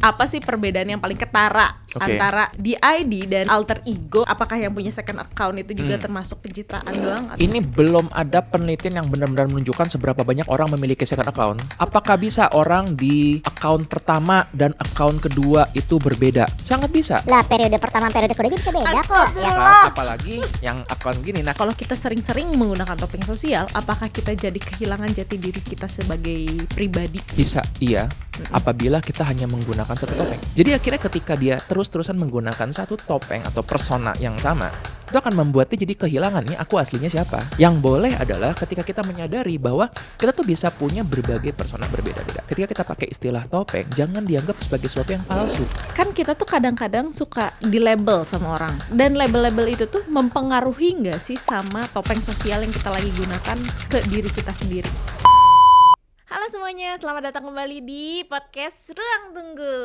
apa sih perbedaan yang paling ketara antara DID dan alter ego? Apakah yang punya second account itu juga termasuk pencitraan doang? Ini belum ada penelitian yang benar-benar menunjukkan seberapa banyak orang memiliki second account. Apakah bisa orang di account pertama dan account kedua itu berbeda? Sangat bisa. Lah periode pertama periode kedua bisa beda kok ya. Apalagi yang account gini. Nah, Kalau kita sering-sering menggunakan topeng sosial, apakah kita jadi kehilangan jati diri kita sebagai pribadi? bisa iya apabila kita hanya menggunakan satu topeng. Jadi akhirnya ketika dia terus-terusan menggunakan satu topeng atau persona yang sama, itu akan membuat dia jadi kehilangan nih aku aslinya siapa. Yang boleh adalah ketika kita menyadari bahwa kita tuh bisa punya berbagai persona berbeda-beda. Ketika kita pakai istilah topeng, jangan dianggap sebagai sesuatu yang palsu. Kan kita tuh kadang-kadang suka di-label sama orang. Dan label-label itu tuh mempengaruhi nggak sih sama topeng sosial yang kita lagi gunakan ke diri kita sendiri? Halo semuanya, selamat datang kembali di podcast Ruang Tunggu.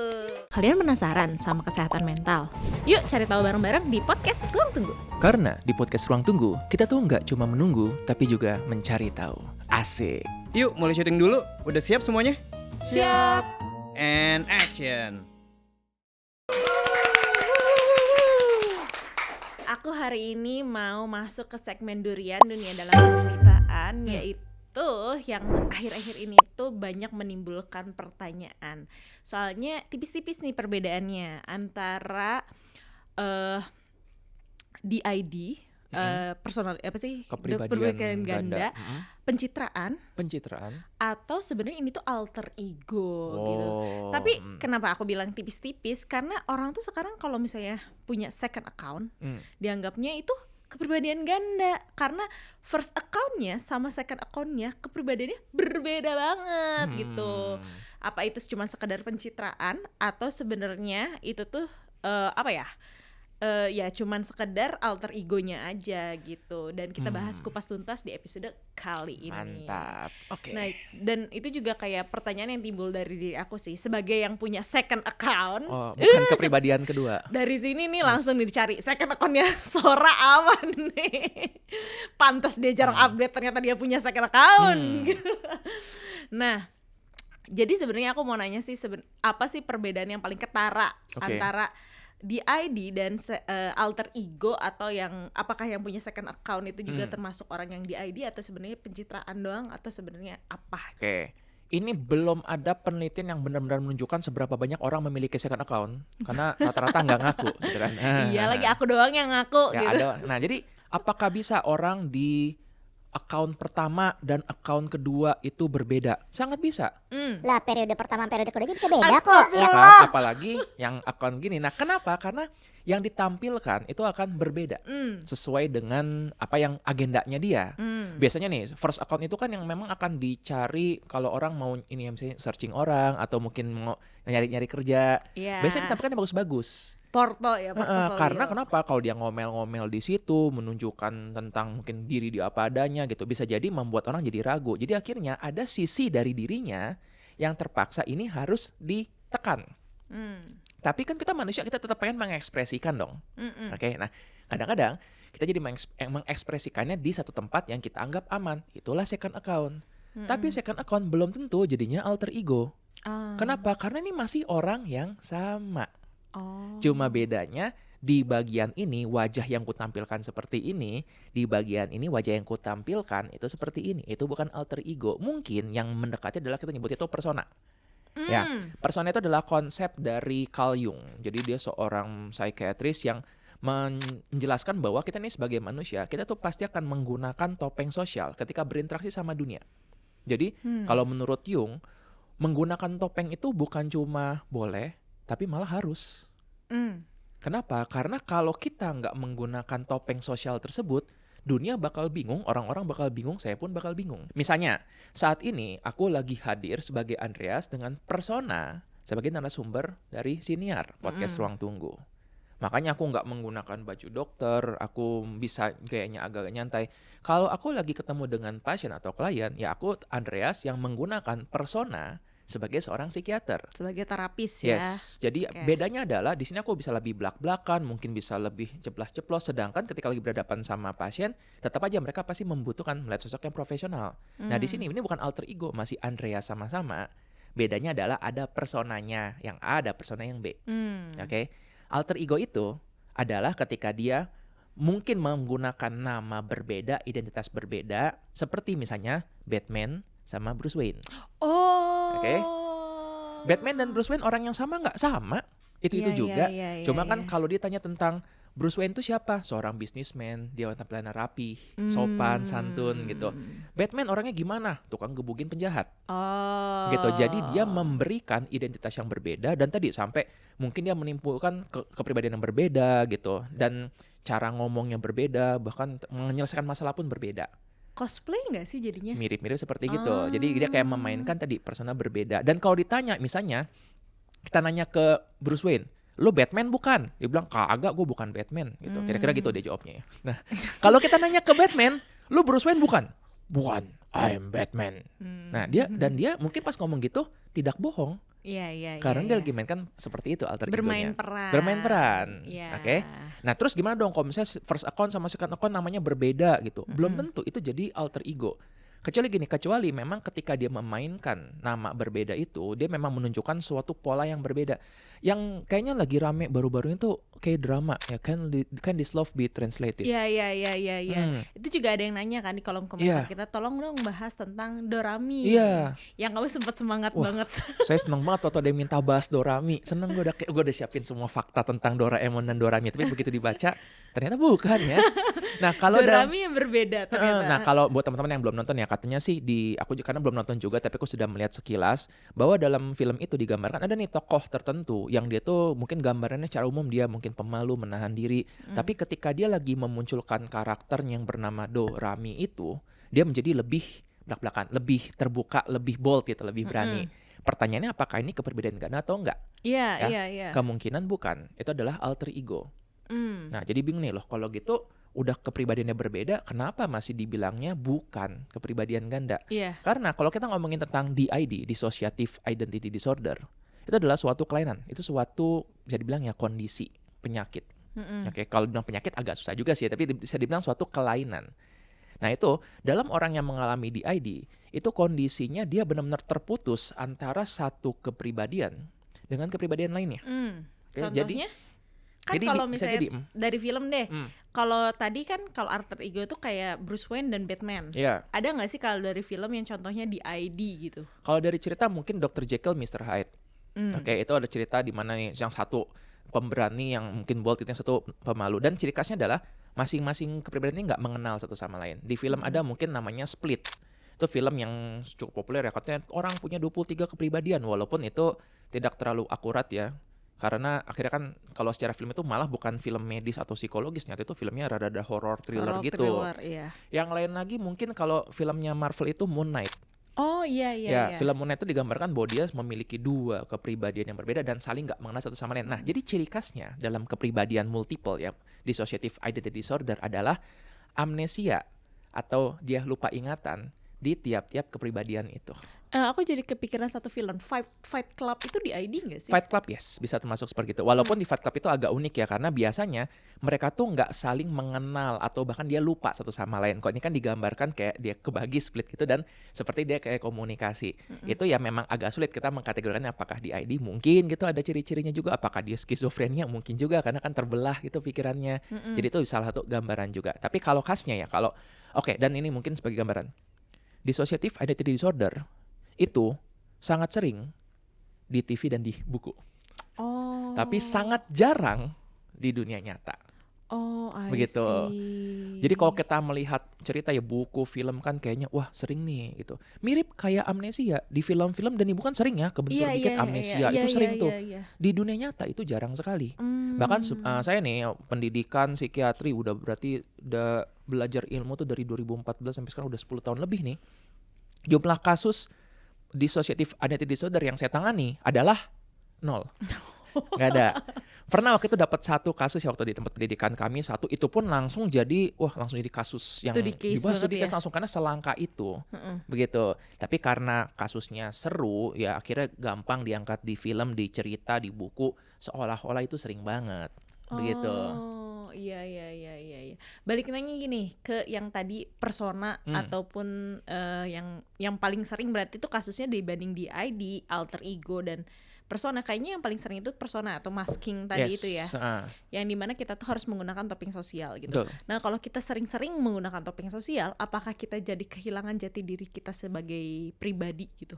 Kalian penasaran sama kesehatan mental? Yuk cari tahu bareng-bareng di podcast Ruang Tunggu. Karena di podcast Ruang Tunggu, kita tuh nggak cuma menunggu, tapi juga mencari tahu. Asik. Yuk mulai syuting dulu, udah siap semuanya? Siap. And action. Aku hari ini mau masuk ke segmen durian dunia dalam penderitaan, yaitu yang akhir-akhir ini tuh banyak menimbulkan pertanyaan. Soalnya tipis-tipis nih perbedaannya antara DID, personal apa sih? Kepribadian ganda, pencitraan, atau sebenarnya ini tuh alter ego gitu. Tapi kenapa aku bilang tipis-tipis? Karena orang tuh sekarang kalau misalnya punya second account, dianggapnya itu kepribadian ganda, karena first account-nya sama second account-nya kepribadiannya berbeda banget gitu. Apa itu cuma sekedar pencitraan atau sebenarnya itu tuh ya cuman sekedar alter egonya aja gitu. Dan kita bahas kupas tuntas di episode kali ini. Mantap. Oke. Nah, dan itu juga kayak pertanyaan yang timbul dari diri aku sih sebagai yang punya second account. Oh, bukan kepribadian kedua. Dari sini nih langsung dicari second account-nya Sora aman nih. Pantes dia jarang update, ternyata dia punya second account. Nah, jadi sebenarnya aku mau nanya sih apa sih perbedaan yang paling ketara antara DID dan alter ego, atau yang apakah yang punya second account itu juga termasuk orang yang DID, atau sebenarnya pencitraan doang, atau sebenarnya apa? Oke. Ini belum ada penelitian yang benar-benar menunjukkan seberapa banyak orang memiliki second account, karena rata-rata nggak ngaku, gitu kan? Iya, lagi aku doang yang ngaku Ya, gitu. Nah, jadi apakah bisa orang di account pertama dan account kedua itu berbeda? Sangat bisa. Lah periode pertama periode kedua bisa beda kok ya. Apalagi yang account gini. Nah, kenapa? Karena yang ditampilkan itu akan berbeda sesuai dengan apa yang agendanya dia. Biasanya nih first account itu kan yang memang akan dicari kalau orang mau ini ya, misalnya searching orang atau mungkin mau nyari-nyari kerja. Yeah. Biasanya ditampilkan yang bagus-bagus. Portfolio. Karena kenapa? Kalau dia ngomel-ngomel di situ, menunjukkan tentang mungkin diri dia apa adanya gitu, bisa jadi membuat orang jadi ragu. Jadi akhirnya ada sisi dari dirinya yang terpaksa ini harus ditekan. Tapi kan kita manusia, kita tetap pengen mengekspresikan dong. Oke, nah kadang-kadang kita jadi mengekspresikannya di satu tempat yang kita anggap aman. Itulah second account. Tapi second account belum tentu jadinya alter ego. Kenapa? Karena ini masih orang yang sama. Cuma bedanya di bagian ini wajah yang kutampilkan seperti ini, di bagian ini wajah yang kutampilkan itu seperti ini. Itu bukan alter ego. Mungkin yang mendekati adalah kita nyebut itu persona. Ya, persona itu adalah konsep dari Carl Jung. Jadi dia seorang psikiatris yang menjelaskan bahwa kita ini sebagai manusia, kita tuh pasti akan menggunakan topeng sosial ketika berinteraksi sama dunia. Jadi kalau menurut Jung, menggunakan topeng itu bukan cuma boleh, tapi malah harus. Kenapa? Karena kalau kita nggak menggunakan topeng sosial tersebut, dunia bakal bingung, orang-orang bakal bingung, saya pun bakal bingung. Misalnya, saat ini aku lagi hadir sebagai Andreas dengan persona sebagai narasumber dari Siniar, podcast Ruang Tunggu. Makanya aku nggak menggunakan baju dokter, aku bisa gayanya agak nyantai. Kalau aku lagi ketemu dengan pasien atau klien, ya aku Andreas yang menggunakan persona sebagai seorang psikiater, sebagai terapis ya. Yes, jadi bedanya adalah di sini aku bisa lebih belak-belakan, mungkin bisa lebih ceplas-ceplos. Sedangkan ketika lagi berhadapan sama pasien, tetap aja mereka pasti membutuhkan melihat sosok yang profesional. Nah di sini ini bukan alter ego, masih Andrea sama-sama. Bedanya adalah ada personanya yang A, ada persona yang B. Oke. Alter ego itu adalah ketika dia mungkin menggunakan nama berbeda, identitas berbeda, seperti misalnya Batman sama Bruce Wayne. Oke. Batman dan Bruce Wayne orang yang sama nggak? Sama. Itu juga. Cuma kan kalau ditanya tentang Bruce Wayne itu siapa? Seorang bisnismen, dia tampilannya rapi, sopan, santun gitu. Batman orangnya gimana? Tukang gebugin penjahat. Gitu. Jadi dia memberikan identitas yang berbeda dan tadi sampai mungkin dia menimbulkan kepribadian yang berbeda gitu dan cara ngomongnya berbeda, bahkan menyelesaikan masalah pun berbeda. Cosplay nggak sih jadinya? Mirip-mirip seperti gitu. Jadi dia kayak memainkan tadi persona berbeda. Dan kalau ditanya misalnya kita nanya ke Bruce Wayne, lu Batman bukan? Dia bilang kagak, gue bukan Batman gitu. Kira-kira gitu dia jawabnya ya. Nah, kalau kita nanya ke Batman, lu Bruce Wayne bukan? Bukan, I am Batman. Nah, dia mungkin pas ngomong gitu tidak bohong. Iya. Karena dia lagi mainkan seperti itu alter bermain egonya. peran. Bermain peran. Iya. Oke. Nah, terus gimana dong kalau misalnya first account sama second account namanya berbeda gitu? Belum tentu itu jadi alter ego. Kecuali memang ketika dia memainkan nama berbeda itu, dia memang menunjukkan suatu pola yang berbeda. Yang kayaknya lagi rame baru-baru itu kayak drama ya, can this love be translated? Iya. Itu juga ada yang nanya kan di kolom komentar kita, tolong dong bahas tentang Dorami. Iya. Yang kamu sempat semangat banget. Saya seneng banget waktu ada yang minta bahas Dorami. Seneng gue udah siapin semua fakta tentang Doraemon dan Dorami. Tapi begitu dibaca ternyata bukan ya. Nah kalau Dorami yang berbeda ternyata. Nah kalau buat teman-teman yang belum nonton ya, katanya sih aku karena belum nonton juga, tapi aku sudah melihat sekilas bahwa dalam film itu digambarkan ada nih tokoh tertentu yang dia tuh mungkin gambarannya secara umum dia mungkin pemalu, menahan diri, tapi ketika dia lagi memunculkan karakternya yang bernama Dorami itu, dia menjadi lebih belak-belakan, lebih terbuka, lebih bold gitu, lebih berani. Pertanyaannya apakah ini kepribadian ganda atau enggak? Iya. Kemungkinan bukan, itu adalah alter ego. Nah jadi bingung nih loh, kalau gitu udah kepribadiannya berbeda, kenapa masih dibilangnya bukan kepribadian ganda? Iya. Karena kalau kita ngomongin tentang DID, Dissociative Identity Disorder, itu adalah suatu kelainan, itu suatu bisa dibilang ya kondisi, penyakit. Oke, kalau dibilang penyakit agak susah juga sih, tapi bisa dibilang suatu kelainan. Nah itu dalam orang yang mengalami DID, itu kondisinya dia benar-benar terputus antara satu kepribadian dengan kepribadian lainnya. Oke, Contohnya? Kan jadi kalau bisa misalnya jadi, dari film deh, kalau tadi kan kalau alter ego itu kayak Bruce Wayne dan Batman. Iya. Ada nggak sih kalau dari film yang contohnya di ID gitu? Kalau dari cerita mungkin Dr. Jekyll, Mr. Hyde. Oke, itu ada cerita di mana nih yang satu pemberani yang mungkin bold, itu yang satu pemalu. Dan ciri khasnya adalah masing-masing kepribadian ini nggak mengenal satu sama lain. Di film ada mungkin namanya Split. Itu film yang cukup populer ya, katanya orang punya 23 kepribadian, walaupun itu tidak terlalu akurat ya. Karena akhirnya kan kalau secara film itu malah bukan film medis atau psikologis, nyata itu filmnya rada-rada horror thriller gitu. Iya. Yang lain lagi mungkin kalau filmnya Marvel itu Moon Knight. Oh iya. Film Moon Knight itu digambarkan bahwa dia memiliki dua kepribadian yang berbeda dan saling nggak mengenal satu sama lain. Nah, jadi ciri khasnya dalam kepribadian multiple ya, dissociative identity disorder adalah amnesia atau dia lupa ingatan di tiap-tiap kepribadian itu. Aku jadi kepikiran satu film, Fight Club itu di ID nggak sih? Fight Club yes, bisa termasuk seperti itu. Walaupun di Fight Club itu agak unik ya, karena biasanya mereka tuh nggak saling mengenal atau bahkan dia lupa satu sama lain. Kok ini kan digambarkan kayak dia kebagi split gitu dan seperti dia kayak komunikasi. Itu ya memang agak sulit kita mengkategorikannya apakah di ID mungkin gitu ada ciri-cirinya juga, apakah dia skizofrenia mungkin juga karena kan terbelah gitu pikirannya. Jadi itu salah satu gambaran juga. Tapi kalau khasnya ya, kalau oke, dan ini mungkin sebagai gambaran. Dissociative identity disorder itu sangat sering di TV dan di buku. Oh. Tapi sangat jarang di dunia nyata. Oh, I Begitu. see. Jadi kalau kita melihat cerita ya buku, film kan kayaknya wah sering nih gitu. Mirip kayak amnesia di film-film dan bukan sering ya kebentur dikit amnesia itu sering tuh. Di dunia nyata itu jarang sekali. Bahkan saya nih pendidikan psikiatri udah belajar ilmu tuh dari 2014 sampai sekarang udah 10 tahun lebih nih. Jumlah kasus dissociative identity disorder yang saya tangani adalah 0. Nggak ada. Pernah waktu itu dapat satu kasus ya waktu di tempat pendidikan kami, satu itu pun langsung jadi kasus yang dibahas di tes langsung karena selangka itu. Begitu. Tapi karena kasusnya seru ya akhirnya gampang diangkat di film, di cerita, di buku, seolah-olah itu sering banget. Begitu. iya iya iya iya iya. Balik lagi gini ke yang tadi persona ataupun yang paling sering berarti itu kasusnya dibanding DID, alter ego dan persona, kayaknya yang paling sering itu persona atau masking tadi itu ya. Yang dimana kita tuh harus menggunakan topeng sosial gitu. Betul. Nah, kalau kita sering-sering menggunakan topeng sosial, apakah kita jadi kehilangan jati diri kita sebagai pribadi gitu?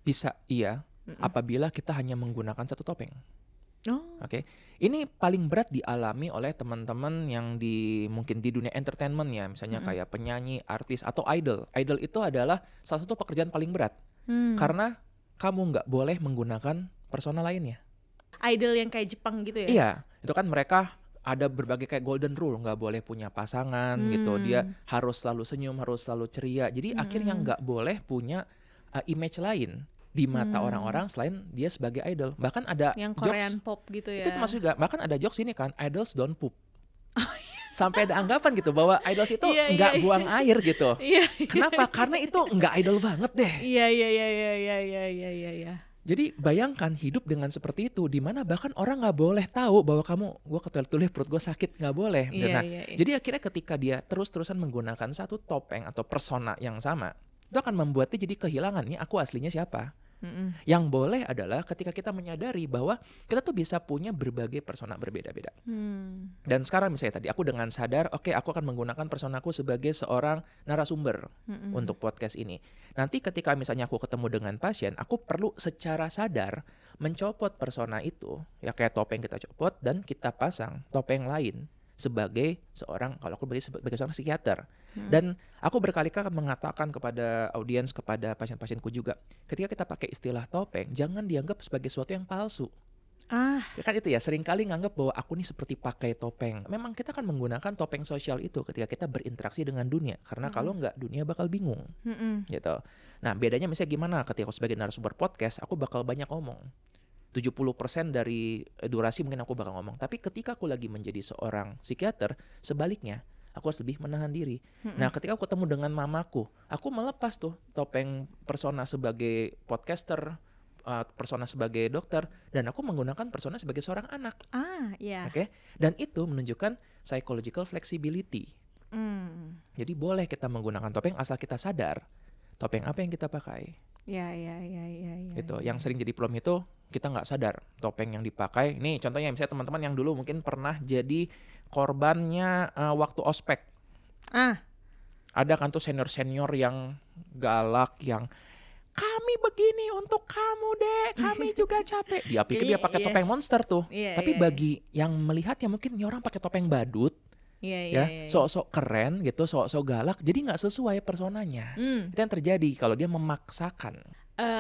Bisa iya, apabila kita hanya menggunakan satu topeng. Oh. Oke, ini paling berat dialami oleh teman-teman yang mungkin di dunia entertainment ya, misalnya kayak penyanyi, artis atau idol. Idol itu adalah salah satu pekerjaan paling berat karena kamu nggak boleh menggunakan persona lainnya. Idol yang kayak Jepang gitu ya? Iya, itu kan mereka ada berbagai kayak golden rule, nggak boleh punya pasangan gitu. Dia harus selalu senyum, harus selalu ceria. Jadi akhirnya nggak boleh punya image lain di mata orang-orang selain dia sebagai idol. Bahkan ada yang jokes, Korean pop gitu ya. itu termasuk juga. Bahkan ada jokes ini kan, idols don't poop. Sampai ada anggapan gitu bahwa idols itu nggak buang air gitu. Kenapa? Karena itu nggak idol banget deh. Iya. Jadi bayangkan hidup dengan seperti itu, di mana bahkan orang nggak boleh tahu bahwa gue ketul-tulih perut gue sakit, nggak boleh. Jadi akhirnya ketika dia terus-terusan menggunakan satu topeng atau persona yang sama, itu akan membuatnya jadi kehilangan nih aku aslinya siapa. Yang boleh adalah ketika kita menyadari bahwa kita tuh bisa punya berbagai persona berbeda-beda. Dan sekarang misalnya tadi aku dengan sadar, oke, aku akan menggunakan personaku sebagai seorang narasumber untuk podcast ini. Nanti ketika misalnya aku ketemu dengan pasien, aku perlu secara sadar mencopot persona itu, ya kayak topeng kita copot dan kita pasang topeng lain sebagai seorang, kalau aku sebagai seorang psikiater. Dan aku berkali-kali mengatakan kepada audiens, kepada pasien-pasienku juga, ketika kita pakai istilah topeng, jangan dianggap sebagai sesuatu yang palsu. Ya kan itu ya, seringkali nganggap bahwa aku nih seperti pakai topeng. Memang kita kan menggunakan topeng sosial itu ketika kita berinteraksi dengan dunia, karena kalau nggak, dunia bakal bingung. Gitu. Nah, bedanya misalnya gimana ketika aku sebagai narasumber podcast, aku bakal banyak ngomong. 70% dari durasi mungkin aku bakal ngomong. Tapi ketika aku lagi menjadi seorang psikiater, sebaliknya, aku harus lebih menahan diri. Nah, ketika aku ketemu dengan mamaku, aku melepas tuh topeng persona sebagai podcaster, persona sebagai dokter, dan aku menggunakan persona sebagai seorang anak. Oke? Dan itu menunjukkan psychological flexibility. Jadi boleh kita menggunakan topeng asal kita sadar topeng apa yang kita pakai. Ya. Gitu. Yang sering jadi problem itu kita nggak sadar topeng yang dipakai. Nih contohnya misalnya teman-teman yang dulu mungkin pernah jadi korbannya waktu ospek. Ada kan tuh senior-senior yang galak, yang kami begini untuk kamu deh, kami juga capek. Dia pikir dia pakai topeng monster tuh. Tapi bagi yang melihat ya mungkin ini orang pakai topeng badut. Sok-sok keren gitu, sok-sok galak, jadi nggak sesuai personanya. Itu yang terjadi kalau dia memaksakan.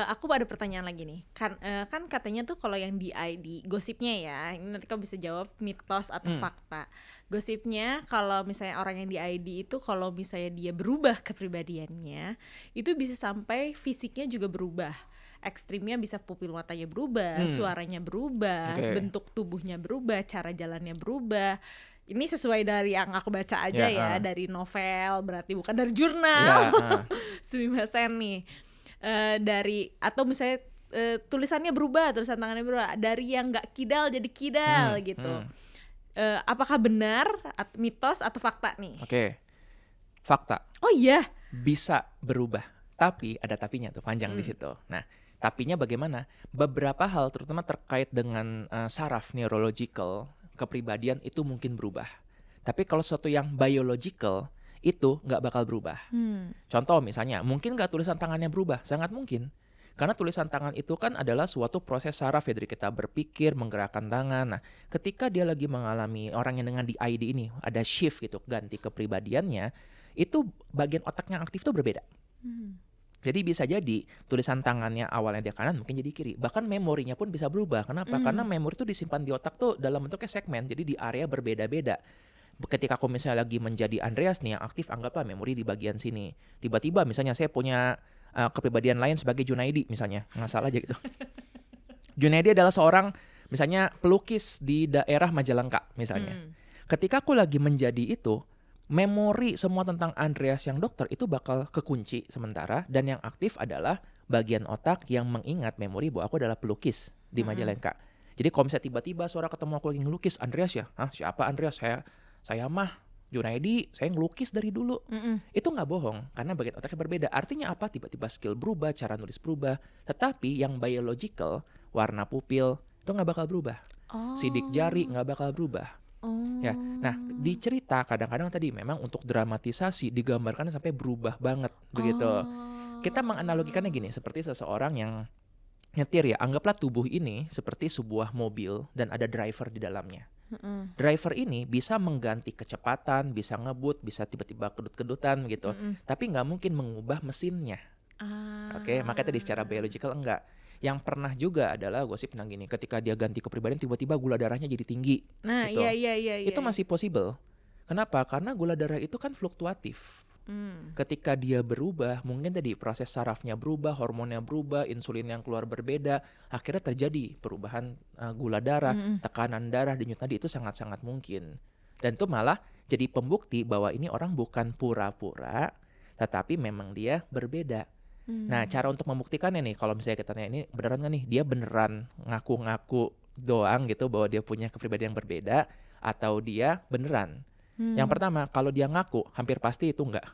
Aku ada pertanyaan lagi nih, kan katanya tuh kalau yang di ID gosipnya ya, ini nanti kau bisa jawab mitos atau fakta. Gosipnya kalau misalnya orang yang di ID itu kalau misalnya dia berubah kepribadiannya, itu bisa sampai fisiknya juga berubah. Ekstrimnya bisa pupil matanya berubah, suaranya berubah, bentuk tubuhnya berubah, cara jalannya berubah. Ini sesuai dari yang aku baca aja ya, dari novel, berarti bukan dari jurnal. Sumimasen nih. Dari atau misalnya tulisannya berubah, tulisan tangannya berubah, dari yang nggak kidal jadi kidal gitu. Apakah benar mitos atau fakta nih? Oke. Fakta. Oh iya, bisa berubah, tapi ada tapinya tuh, panjang di situ. Nah, tapinya bagaimana? Beberapa hal terutama terkait dengan saraf neurological, kepribadian itu mungkin berubah. Tapi kalau sesuatu yang biological itu nggak bakal berubah. Contoh misalnya, mungkin nggak tulisan tangannya berubah? Sangat mungkin. Karena tulisan tangan itu kan adalah suatu proses saraf ya, dari kita berpikir, menggerakkan tangan. Nah, ketika dia lagi mengalami, orang yang dengan DID ini ada shift gitu, ganti kepribadiannya, itu bagian otak yang aktif itu berbeda. Jadi bisa jadi tulisan tangannya awalnya dia kanan mungkin jadi kiri. Bahkan memorinya pun bisa berubah. Kenapa? Karena memori itu disimpan di otak tuh dalam bentuknya segmen. Jadi di area berbeda-beda. Ketika aku misalnya lagi menjadi Andreas nih yang aktif, anggaplah memori di bagian sini. Tiba-tiba misalnya saya punya kepribadian lain sebagai Junaidi misalnya. Ngasal aja gitu. Junaidi adalah seorang misalnya pelukis di daerah Majalengka misalnya. Ketika aku lagi menjadi itu, memori semua tentang Andreas yang dokter itu bakal kekunci sementara, dan yang aktif adalah bagian otak yang mengingat memori bahwa aku adalah pelukis di Majalengka. Jadi kalau misalnya tiba-tiba Sora ketemu aku lagi ngelukis, Andreas ya? Hah, siapa Andreas? Saya mah Junaidi, saya ngelukis dari dulu. Itu nggak bohong, karena bagian otaknya berbeda. Artinya apa? Tiba-tiba skill berubah, cara nulis berubah. Tetapi yang biological, warna pupil, itu nggak bakal berubah. Sidik jari nggak bakal berubah. Ya, nah di cerita kadang-kadang tadi memang untuk dramatisasi digambarkan sampai berubah banget begitu. Kita menganalogikannya gini, seperti seseorang yang nyetir ya, anggaplah tubuh ini seperti sebuah mobil dan ada driver di dalamnya. Driver ini bisa mengganti kecepatan, bisa ngebut, bisa tiba-tiba kedut-kedutan gitu. Tapi nggak mungkin mengubah mesinnya. Oke, makanya tadi secara biological enggak. Yang pernah juga adalah gosip tentang gini, ketika dia ganti kepribadian tiba-tiba gula darahnya jadi tinggi. Nah, gitu. iya. Itu masih possible. Kenapa? Karena gula darah itu kan fluktuatif. Ketika dia berubah, mungkin tadi proses sarafnya berubah, hormonnya berubah, insulin yang keluar berbeda, akhirnya terjadi perubahan gula darah, tekanan darah, denyut nadi itu sangat-sangat mungkin. Dan itu malah jadi pembukti bahwa ini orang bukan pura-pura, tetapi memang dia berbeda. Nah, cara untuk membuktikannya nih, kalau misalnya kita tanya ini beneran nggak nih, dia beneran ngaku-ngaku doang gitu bahwa dia punya kepribadian yang berbeda, atau dia beneran. Yang pertama, kalau dia ngaku, hampir pasti itu enggak.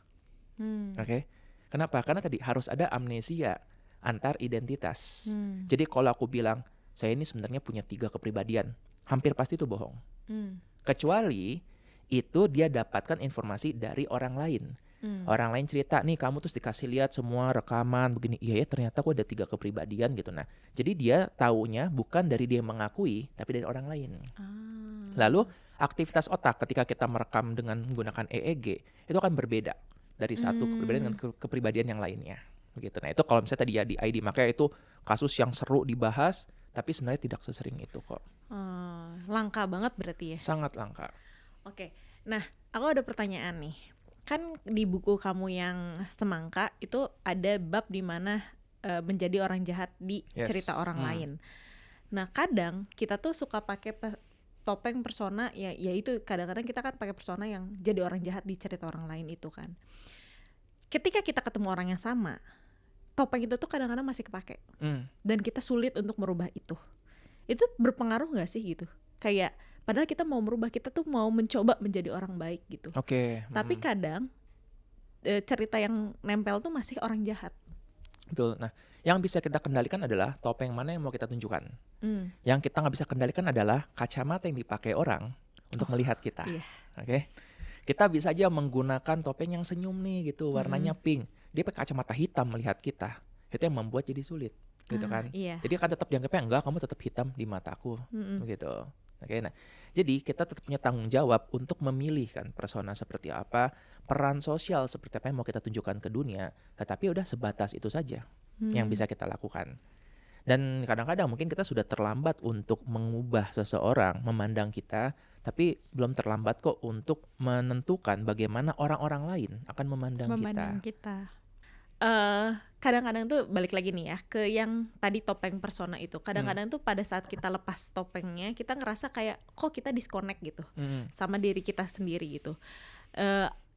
Oke. Kenapa? Karena tadi harus ada amnesia antar identitas. Jadi kalau aku bilang, saya ini sebenarnya punya 3 kepribadian, hampir pasti itu bohong. Kecuali itu dia dapatkan informasi dari orang lain. Orang lain cerita, nih kamu terus dikasih lihat semua rekaman begini, iya ya ternyata aku ada 3 kepribadian gitu. Nah, jadi dia taunya bukan dari dia mengakui, tapi dari orang lain. Lalu aktivitas otak ketika kita merekam dengan menggunakan EEG itu akan berbeda dari satu kepribadian dengan kepribadian yang lainnya. Begitu. Nah itu kalau misalnya tadi ya di ID, makanya itu kasus yang seru dibahas, tapi sebenarnya tidak sesering itu kok. Langka banget berarti ya? Sangat langka. Oke, nah aku ada pertanyaan nih. Kan di buku kamu yang Semangka itu ada bab di mana menjadi orang jahat di cerita orang lain. Nah kadang kita tuh suka pakai topeng persona, ya itu kadang-kadang kita kan pakai persona yang jadi orang jahat di cerita orang lain itu kan. Ketika kita ketemu orang yang sama, topeng itu tuh kadang-kadang masih kepake. Dan kita sulit untuk merubah itu. Itu berpengaruh gak sih gitu? Kayak padahal kita mau merubah, kita tuh mau mencoba menjadi orang baik gitu. Oke. Tapi kadang cerita yang nempel tuh masih orang jahat. Betul. Nah, yang bisa kita kendalikan adalah topeng mana yang mau kita tunjukkan. Yang kita nggak bisa kendalikan adalah kacamata yang dipakai orang untuk melihat kita. Iya. Oke. Kita bisa aja menggunakan topeng yang senyum nih gitu, warnanya pink. Dia pakai kacamata hitam melihat kita. Itu yang membuat jadi sulit, gitu kan. Iya. Jadi kan tetap dianggapnya enggak, kamu tetap hitam di mataku, begitu. Oke, nah, jadi kita tetap punya tanggung jawab untuk memilih kan persona seperti apa, peran sosial seperti apa yang mau kita tunjukkan ke dunia, tetapi udah sebatas itu saja yang bisa kita lakukan. Dan kadang-kadang mungkin kita sudah terlambat untuk mengubah seseorang memandang kita, tapi belum terlambat kok untuk menentukan bagaimana orang-orang lain akan memandang kita. Kadang-kadang tuh balik lagi nih ya ke yang tadi topeng persona itu. Kadang-kadang tuh pada saat kita lepas topengnya, kita ngerasa kayak kok kita disconnect gitu sama diri kita sendiri gitu.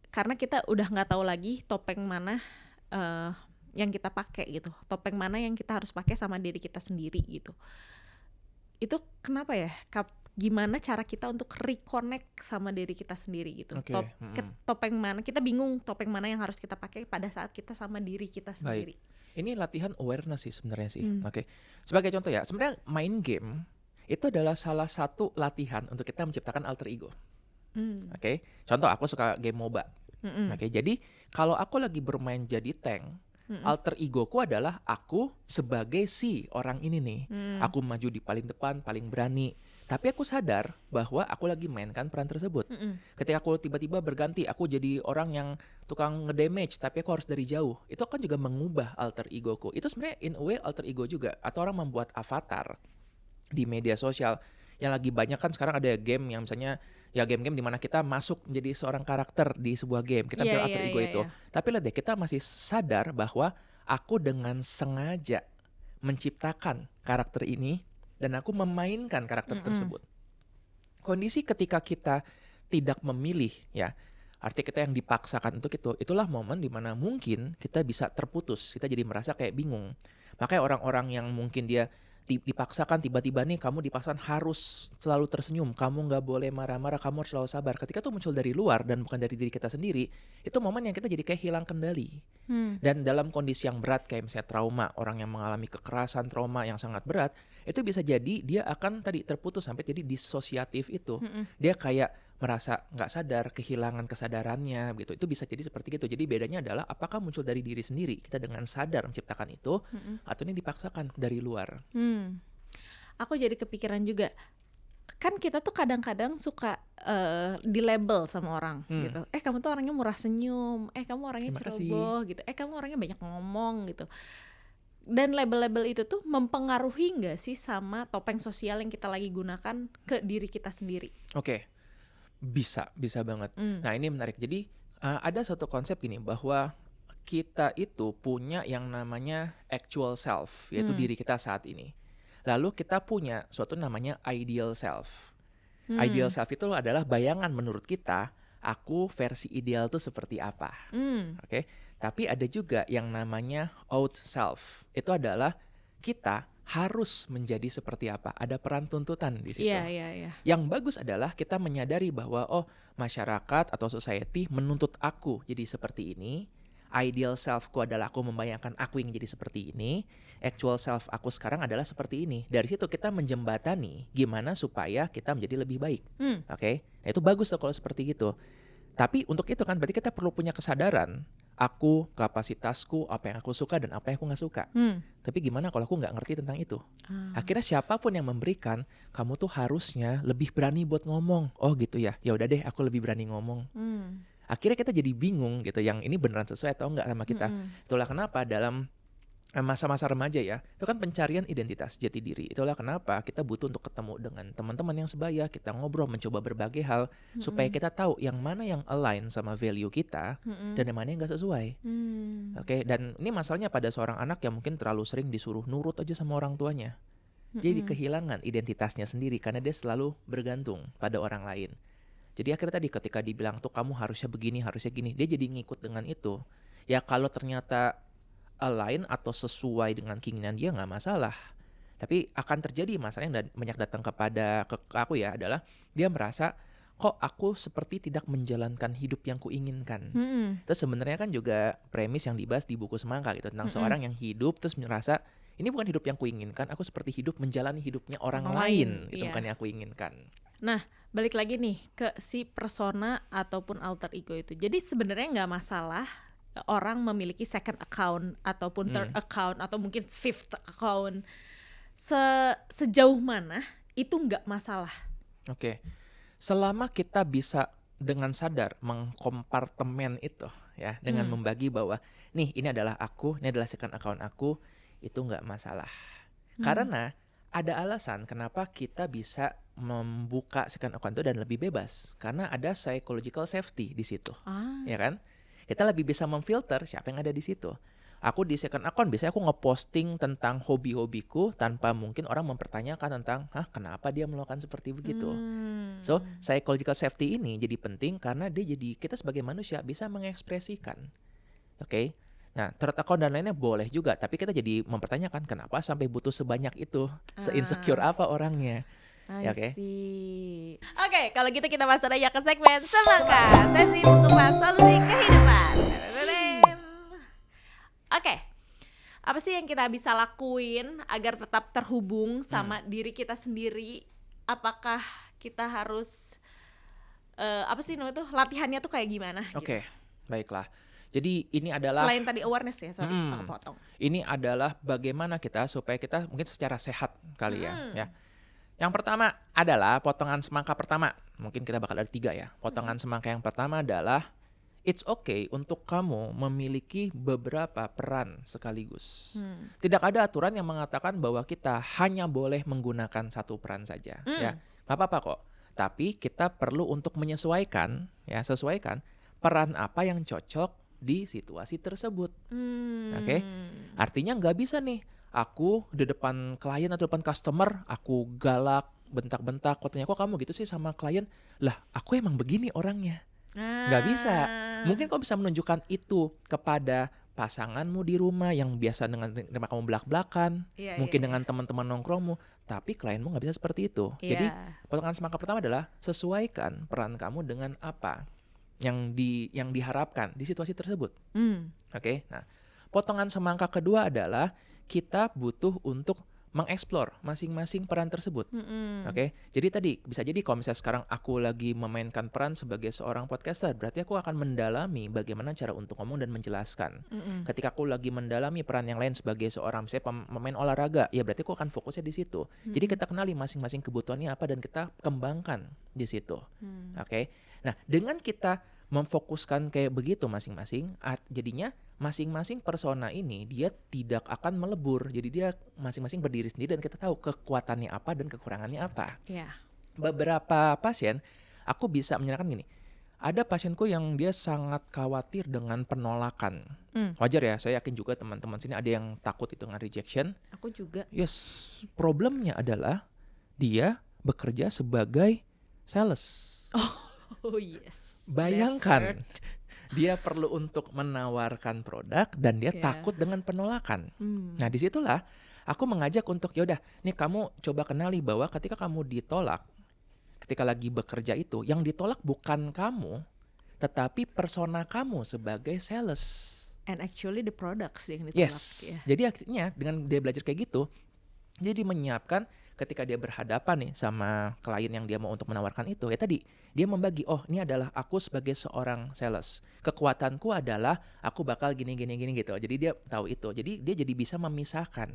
Karena kita udah nggak tahu lagi topeng mana yang kita pakai gitu, topeng mana yang kita harus pakai sama diri kita sendiri gitu. Itu kenapa ya? Gimana cara kita untuk reconnect sama diri kita sendiri gitu? Okay. Topeng mana? Kita bingung topeng mana yang harus kita pakai pada saat kita sama diri kita sendiri. Baik. Ini latihan awareness sih sebenarnya sih. Oke. Sebagai contoh ya, sebenarnya main game itu adalah salah satu latihan untuk kita menciptakan alter ego. Oke. Contoh aku suka game MOBA. Oke. Jadi kalau aku lagi bermain jadi tank, alter egoku adalah aku sebagai si orang ini nih. Aku maju di paling depan, paling berani. Tapi aku sadar bahwa aku lagi mainkan peran tersebut. Ketika aku tiba-tiba berganti, aku jadi orang yang tukang ngedamage, tapi aku harus dari jauh. Itu kan juga mengubah alter egoku. Itu sebenarnya in a way alter ego juga. Atau orang membuat avatar di media sosial. Yang lagi banyak kan sekarang ada game yang misalnya ya game-game dimana kita masuk menjadi seorang karakter di sebuah game. Kita bisa alter ego itu. Tapi lihat deh, kita masih sadar bahwa aku dengan sengaja menciptakan karakter ini dan aku memainkan karakter tersebut. Kondisi ketika kita tidak memilih ya, arti kita yang dipaksakan untuk itu, itulah momen dimana mungkin kita bisa terputus, kita jadi merasa kayak bingung. Makanya orang-orang yang mungkin dia dipaksakan tiba-tiba nih kamu dipaksakan harus selalu tersenyum, kamu nggak boleh marah-marah, kamu harus selalu sabar. Ketika itu muncul dari luar dan bukan dari diri kita sendiri, itu momen yang kita jadi kayak hilang kendali. Dan dalam kondisi yang berat kayak misalnya trauma, orang yang mengalami kekerasan, trauma yang sangat berat, itu bisa jadi dia akan tadi terputus sampai jadi disosiatif itu. Dia kayak merasa nggak sadar, kehilangan kesadarannya gitu. Itu bisa jadi seperti itu. Jadi bedanya adalah apakah muncul dari diri sendiri, kita dengan sadar menciptakan itu, atau ini dipaksakan dari luar. Aku jadi kepikiran juga, kan kita tuh kadang-kadang suka di label sama orang gitu. Kamu tuh orangnya murah senyum, kamu orangnya Terima kasih. ceroboh gitu, kamu orangnya banyak ngomong gitu. Dan label-label itu tuh mempengaruhi nggak sih sama topeng sosial yang kita lagi gunakan ke diri kita sendiri? Oke, bisa banget. Nah ini menarik. Jadi ada suatu konsep gini bahwa kita itu punya yang namanya actual self, yaitu diri kita saat ini. Lalu kita punya suatu namanya ideal self. Ideal self itu adalah bayangan menurut kita, aku versi ideal tuh seperti apa. Oke. Tapi ada juga yang namanya out self. Itu adalah kita harus menjadi seperti apa. Ada peran tuntutan di situ. Iya. Yang bagus adalah kita menyadari bahwa masyarakat atau society menuntut aku jadi seperti ini. Ideal selfku adalah aku membayangkan aku yang jadi seperti ini. Actual self aku sekarang adalah seperti ini. Dari situ kita menjembatani gimana supaya kita menjadi lebih baik. Oke? Nah, itu bagus tuh kalau seperti itu. Tapi untuk itu kan berarti kita perlu punya kesadaran. Aku, kapasitasku, apa yang aku suka dan apa yang aku gak suka. Tapi gimana kalau aku gak ngerti tentang itu? Akhirnya siapapun yang memberikan, kamu tuh harusnya lebih berani buat ngomong. Oh gitu ya, ya udah deh aku lebih berani ngomong. Akhirnya kita jadi bingung gitu, yang ini beneran sesuai atau enggak sama kita. Itulah kenapa dalam masa-masa remaja ya, itu kan pencarian identitas jati diri. Itulah kenapa kita butuh untuk ketemu dengan teman-teman yang sebaya, kita ngobrol, mencoba berbagai hal, supaya kita tahu yang mana yang align sama value kita, dan yang mana yang gak sesuai. Oke, dan ini masalahnya pada seorang anak yang mungkin terlalu sering disuruh nurut aja sama orang tuanya. Jadi kehilangan identitasnya sendiri karena dia selalu bergantung pada orang lain. Jadi akhirnya tadi ketika dibilang tuh kamu harusnya begini, harusnya gini, dia jadi ngikut dengan itu. Ya kalau ternyata align atau sesuai dengan keinginan dia nggak masalah. Tapi akan terjadi masalahnya dan banyak datang kepada aku ya adalah dia merasa kok aku seperti tidak menjalankan hidup yang kuinginkan. Terus sebenarnya kan juga premis yang dibahas di buku Semangka gitu tentang seorang yang hidup terus merasa ini bukan hidup yang kuinginkan, aku seperti hidup menjalani hidupnya orang lain. Itu bukan yang aku inginkan. Nah, balik lagi nih ke si persona ataupun alter ego itu. Jadi sebenarnya nggak masalah orang memiliki second account ataupun third account atau mungkin fifth account. Sejauh mana itu nggak masalah. Oke. Selama kita bisa dengan sadar mengkompartemen itu ya, dengan membagi bahwa nih ini adalah aku, ini adalah second account aku, itu nggak masalah. Karena ada alasan kenapa kita bisa membuka second account itu dan lebih bebas. Karena ada psychological safety di situ. Ya kan? Kita lebih bisa memfilter siapa yang ada di situ. Aku di second account biasanya aku ngeposting tentang hobi-hobiku tanpa mungkin orang mempertanyakan tentang, kenapa dia melakukan seperti begitu. So, psychological safety ini jadi penting karena dia jadi kita sebagai manusia bisa mengekspresikan. Oke? Nah, third account dan lainnya boleh juga, tapi kita jadi mempertanyakan kenapa sampai butuh sebanyak itu, se-insecure apa orangnya. I see. Oke, kalau gitu kita masuk aja ke segmen Semangka, sesi mengupas solusi kehidupan. Oke, apa sih yang kita bisa lakuin agar tetap terhubung sama diri kita sendiri? Apakah kita harus apa sih namanya tuh latihannya tuh kayak gimana? Oke, baiklah. Jadi ini adalah selain tadi awareness ya, sorry aku potong. Ini adalah bagaimana kita supaya kita mungkin secara sehat kali ya. Yang pertama adalah potongan semangka pertama. Mungkin kita bakal ada 3 ya. Potongan semangka yang pertama adalah it's okay untuk kamu memiliki beberapa peran sekaligus. Tidak ada aturan yang mengatakan bahwa kita hanya boleh menggunakan satu peran saja. Ya, nggak apa-apa kok. Tapi kita perlu untuk menyesuaikan, ya sesuaikan peran apa yang cocok di situasi tersebut. Oke? Artinya nggak bisa nih. Aku di depan klien atau depan customer, aku galak, bentak-bentak, katanya kok kamu gitu sih sama klien? Lah, aku emang begini orangnya. Nggak bisa. Mungkin kau bisa menunjukkan itu kepada pasanganmu di rumah yang biasa dengan nerima kamu belak-belakan, Iya, mungkin iya, dengan teman-teman nongkrongmu, tapi klienmu nggak bisa seperti itu. Jadi iya. potongan semangka pertama adalah sesuaikan peran kamu dengan apa yang diharapkan di situasi tersebut. Oke. Nah, potongan semangka kedua adalah kita butuh untuk mengeksplor masing-masing peran tersebut. Oke. Jadi tadi bisa jadi kalau misalnya sekarang aku lagi memainkan peran sebagai seorang podcaster, berarti aku akan mendalami bagaimana cara untuk ngomong dan menjelaskan. Ketika aku lagi mendalami peran yang lain sebagai seorang misalnya pemain olahraga, ya berarti aku akan fokusnya di situ. Jadi kita kenali masing-masing kebutuhannya apa dan kita kembangkan di situ. Oke. Nah, dengan kita memfokuskan kayak begitu masing-masing, jadinya masing-masing persona ini dia tidak akan melebur. Jadi dia masing-masing berdiri sendiri dan kita tahu kekuatannya apa dan kekurangannya apa. Iya. Beberapa pasien aku bisa menyarankan gini. Ada pasienku yang dia sangat khawatir dengan penolakan. Wajar ya, saya yakin juga teman-teman sini ada yang takut itu dengan rejection. Aku juga. Yes, problemnya adalah dia bekerja sebagai sales. Oh yes. Bayangkan, dia perlu untuk menawarkan produk dan dia Yeah. takut dengan penolakan. Nah, disitulah aku mengajak untuk yaudah, nih kamu coba kenali bahwa ketika kamu ditolak, ketika lagi bekerja itu, yang ditolak bukan kamu, tetapi persona kamu sebagai sales. And actually the products yang ditolak. Yes. Ya. Jadi akhirnya dengan dia belajar kayak gitu, jadi menyiapkan ketika dia berhadapan nih sama klien yang dia mau untuk menawarkan itu, ya tadi dia membagi, oh ini adalah aku sebagai seorang sales, kekuatanku adalah aku bakal gini gitu. Jadi dia tahu itu, jadi dia jadi bisa memisahkan,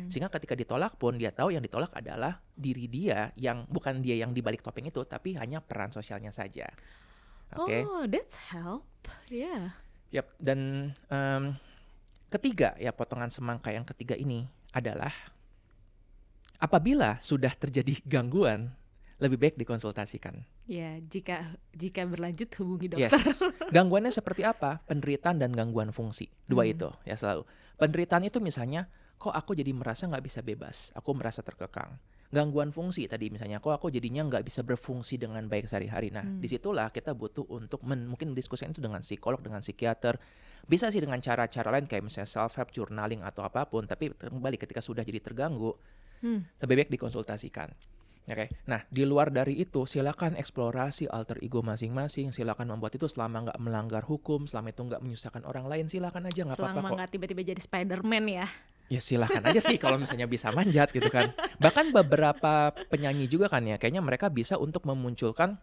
sehingga ketika ditolak pun dia tahu yang ditolak adalah diri dia, yang bukan dia yang dibalik topeng itu, tapi hanya peran sosialnya saja. Oke. Oh, that's help. Yeah. Yap. Dan ketiga ya, potongan semangka yang ketiga ini adalah apabila sudah terjadi gangguan, lebih baik dikonsultasikan. Ya, jika berlanjut hubungi dokter. Yes. Gangguannya seperti apa? Penderitaan dan gangguan fungsi. Dua itu ya selalu. Penderitaan itu misalnya, kok aku jadi merasa nggak bisa bebas, aku merasa terkekang. Gangguan fungsi tadi misalnya, kok aku jadinya nggak bisa berfungsi dengan baik sehari-hari. Nah, disitulah kita butuh untuk mungkin diskusikan itu dengan psikolog, dengan psikiater. Bisa sih dengan cara-cara lain kayak misalnya self-help, journaling atau apapun. Tapi kembali ketika sudah jadi terganggu, lebih baik dikonsultasikan. Oke. Nah, di luar dari itu silakan eksplorasi alter ego masing-masing. Silakan membuat itu selama nggak melanggar hukum, selama itu nggak menyusahkan orang lain, silakan aja, nggak apa-apa Selama kok. nggak tiba-tiba jadi Spider-Man ya. Ya silakan aja sih kalau misalnya bisa manjat gitu kan. Bahkan beberapa penyanyi juga kan ya, kayaknya mereka bisa untuk memunculkan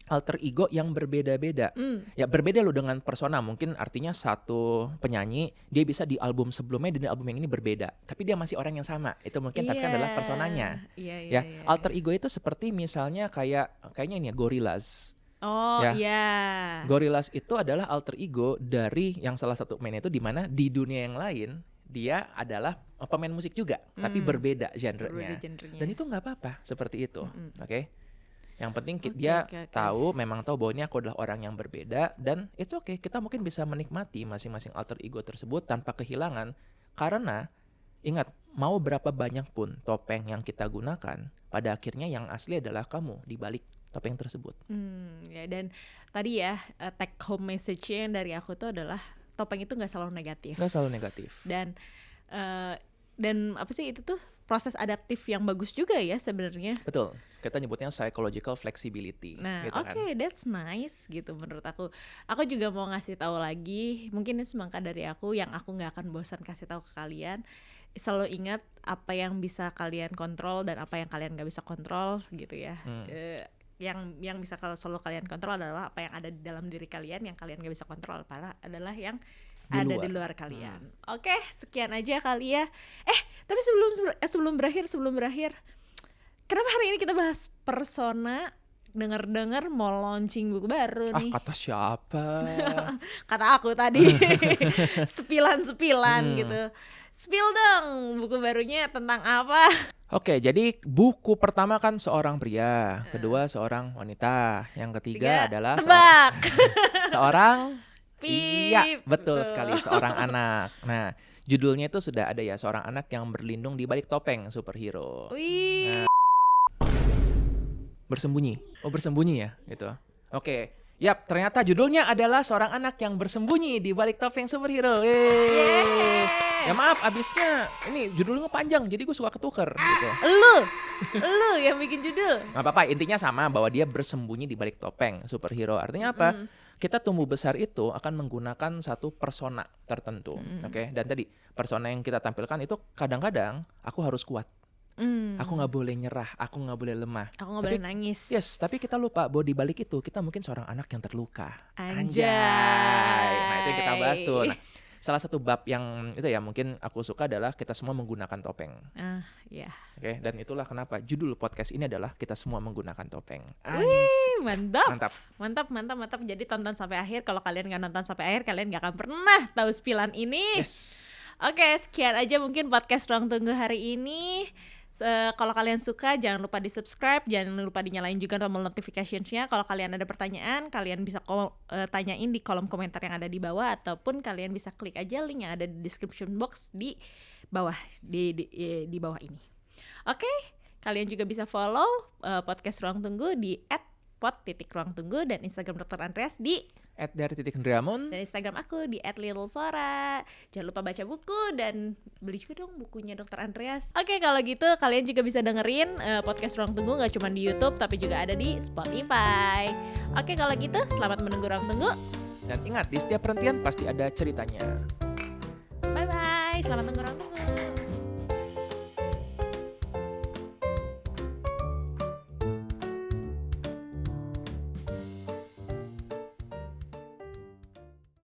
alter ego yang berbeda-beda. Ya berbeda loh dengan persona. Mungkin artinya satu penyanyi dia bisa di album sebelumnya dan di album yang ini berbeda, tapi dia masih orang yang sama. Itu mungkin tapi kan adalah personanya. Iya. Ya, alter ego itu seperti misalnya kayaknya ini ya Gorillaz. Oh Ya. iya. Gorillaz itu adalah alter ego dari yang salah satu main itu, di mana di dunia yang lain dia adalah pemain musik juga, tapi berbeda genrenya. Berbeda genrenya. Dan itu nggak apa-apa seperti itu. Oke. Yang penting Oke, dia oke. memang tahu bahwa ini aku adalah orang yang berbeda, dan it's okay, kita mungkin bisa menikmati masing-masing alter ego tersebut tanpa kehilangan, karena ingat, mau berapa banyak pun topeng yang kita gunakan, pada akhirnya yang asli adalah kamu di balik topeng tersebut. Ya, dan tadi ya take home message-nya yang dari aku tuh adalah topeng itu nggak selalu negatif. Nggak selalu negatif. Dan apa sih itu tuh proses adaptif yang bagus juga ya sebenarnya. Betul. Kita nyebutnya psychological flexibility. Nah, gitu oke, kan. that's nice gitu menurut aku. Aku juga mau ngasih tahu lagi, mungkin ini semangka dari aku yang aku nggak akan bosan kasih tahu ke kalian. Selalu ingat apa yang bisa kalian kontrol dan apa yang kalian nggak bisa kontrol gitu ya. Yang bisa selalu kalian kontrol adalah apa yang ada di dalam diri kalian, yang kalian nggak bisa kontrol adalah yang ada di luar kalian. Oke, sekian aja kali ya. Tapi sebelum berakhir, kenapa hari ini kita bahas persona? Dengar-dengar mau launching buku baru nih. Kata siapa? Kata aku tadi. Sepilan-sepilan gitu. Spill dong, buku barunya tentang apa? Oke, jadi buku pertama kan seorang pria, kedua seorang wanita, yang ketiga adalah tebak. seorang Pip, iya, betul sekali, seorang anak. Nah, judulnya itu sudah ada ya, seorang anak yang berlindung di balik topeng superhero. Wih. Bersembunyi. Oh, bersembunyi ya, gitu. Oke, Yap, ternyata judulnya adalah seorang anak yang bersembunyi di balik topeng superhero. Yeay. Ya maaf, abisnya ini judulnya panjang, jadi gue suka ketuker gitu. Lu yang bikin judul. Gak apa-apa, intinya sama bahwa dia bersembunyi di balik topeng superhero. Artinya apa? Kita tumbuh besar itu akan menggunakan satu persona tertentu, oke? Dan tadi persona yang kita tampilkan itu kadang-kadang aku harus kuat. Aku nggak boleh nyerah, aku nggak boleh lemah. Aku nggak boleh nangis. Yes, tapi kita lupa bahwa di balik itu kita mungkin seorang anak yang terluka. Anjay. Nah itu yang kita bahas tuh. Nah, salah satu bab yang itu ya mungkin aku suka adalah kita semua menggunakan topeng. Ya. Oke, dan itulah kenapa judul podcast ini adalah kita semua menggunakan topeng. Mantap. Mantap. Mantap. Jadi tonton sampai akhir. Kalau kalian nggak nonton sampai akhir, kalian nggak akan pernah tahu spillan ini. Yes. Oke, sekian aja mungkin podcast Ruang Tunggu hari ini. Kalau kalian suka jangan lupa di subscribe, jangan lupa dinyalain juga tombol notification-nya. Kalau kalian ada pertanyaan, kalian bisa tanyain di kolom komentar yang ada di bawah, ataupun kalian bisa klik aja link yang ada di description box di bawah di bawah ini. Oke, kalian juga bisa follow podcast Ruang Tunggu di @pod.ruangtunggu dan Instagram Dr. Andreas di @dari_Hendriamon dan Instagram aku di @littlesora. Jangan lupa baca buku dan beli juga dong bukunya Dr. Andreas. Oke, kalau gitu kalian juga bisa dengerin podcast Ruang Tunggu gak cuma di YouTube tapi juga ada di Spotify. Oke, kalau gitu selamat menunggu Ruang Tunggu. dan ingat di setiap perhentian pasti ada ceritanya. Bye bye, selamat menunggu Ruang Tunggu.